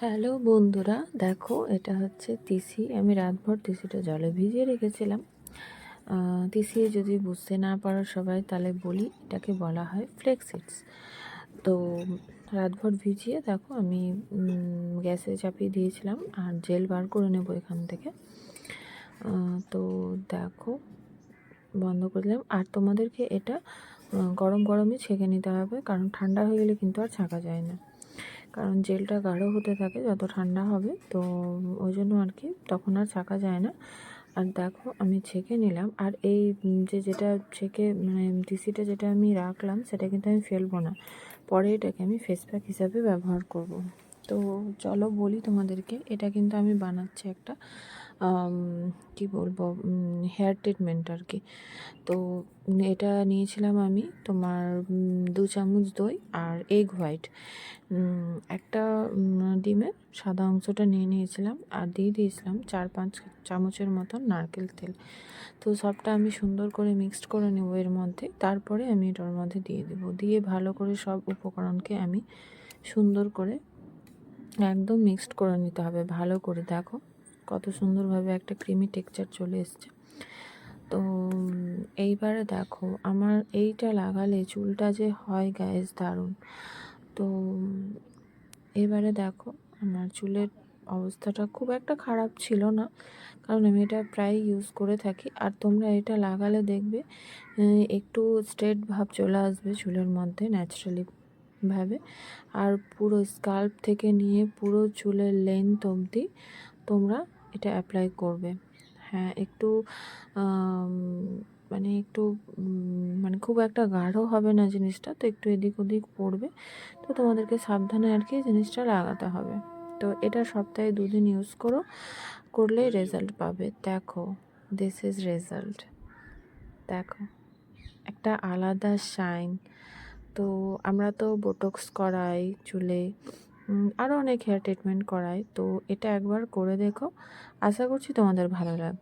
Hello বন্ধুরা, দেখো এটা হচ্ছে তিসি। আমি রাতভর তিসিটা জলে ভিজিয়ে রেখেছিলাম। তিসি যদি বুঝতে না পারো সবাই, তাহলে বলি এটাকে বলা হয় ফ্লেক্স সিডস। তো রাতভর ভিজিয়ে দেখো আমি গ্যাসে চাপিয়ে দিয়েছিলাম, আর জেল বার করে নেবো এখান থেকে। তো দেখো বন্ধ করে দিলাম। আর তোমাদেরকে এটা গরম গরমই ছেঁকে নিতে হবে, কারণ ঠান্ডা হয়ে গেলে কিন্তু আর ছাঁকা যায় না। কারণ জেলটা গাঢ় হতে থাকে যত ঠান্ডা হবে, তো ওই জন্য আর কি তখন আর ছাঁকা যায় না। আর দেখো আমি ছেঁকে নিলাম। আর এই যেটা ছেঁকে মানে টিসিটা যেটা আমি রাখলাম, সেটা কিন্তু আমি ফেলবো না, পরে এটাকে আমি ফেস প্যাক হিসাবে ব্যবহার করব। তো চলো বলি তোমাদেরকে, এটা কিন্তু আমি বানাচ্ছি একটা কি বলবো, হেয়ার ট্রিটমেন্ট আর কি। তো এটা নিয়েছিলাম আমি তোমার 2 চামচ দই আর এগ হোয়াইট, একটা ডিমের সাদা অংশটা নিয়ে নিয়েছিলাম, আর দিয়ে দিয়েছিলাম 4-5 চামচের মতন নারকেল তেল। তো সবটা আমি সুন্দর করে মিক্সড করে নেবো এর মধ্যে। তারপরে আমি এটার মধ্যে দিয়ে দেবো, দিয়ে ভালো করে সব উপকরণকে আমি সুন্দর করে একদম মিক্সড করে নিতে হবে ভালো করে। দেখো কত সুন্দরভাবে একটা ক্রিমি টেক্সচার চলে এসছে। তো এইবারে দেখো আমার এইটা লাগালে চুলটা যে হয় গায়েস দারুণ। তো এবারে দেখো আমার চুলের অবস্থাটা খুব একটা খারাপ ছিল না, কারণ আমি এটা প্রায় ইউজ করে থাকি। আর তোমরা এটা লাগালে দেখবে একটু স্ট্রেট ভাব চলে আসবে চুলের মধ্যে ন্যাচারালি ভাবে। আর পুরো স্কাল্প থেকে নিয়ে পুরো চুলের লেন্থ অবধি তোমরা এটা অ্যাপ্লাই করবে। হ্যাঁ, একটু মানে একটু মানে খুব একটা গাঢ় হবে না জিনিসটা, তো একটু এদিক ওদিক পড়বে। তো তোমাদেরকে সাবধানে আর কি জিনিসটা লাগাতে হবে। তো এটা সপ্তাহে 2 দিন ইউজ করলেই রেজাল্ট পাবে। দেখো দিস ইজ রেজাল্ট, দেখো একটা আলাদা শাইন। তো আমরা তো বোটক্স করাই চুলে, আরও অনেক হেয়ার ট্রিটমেন্ট করাই। তো এটা একবার করে দেখো, আশা করছি তোমাদের ভালো লাগবে।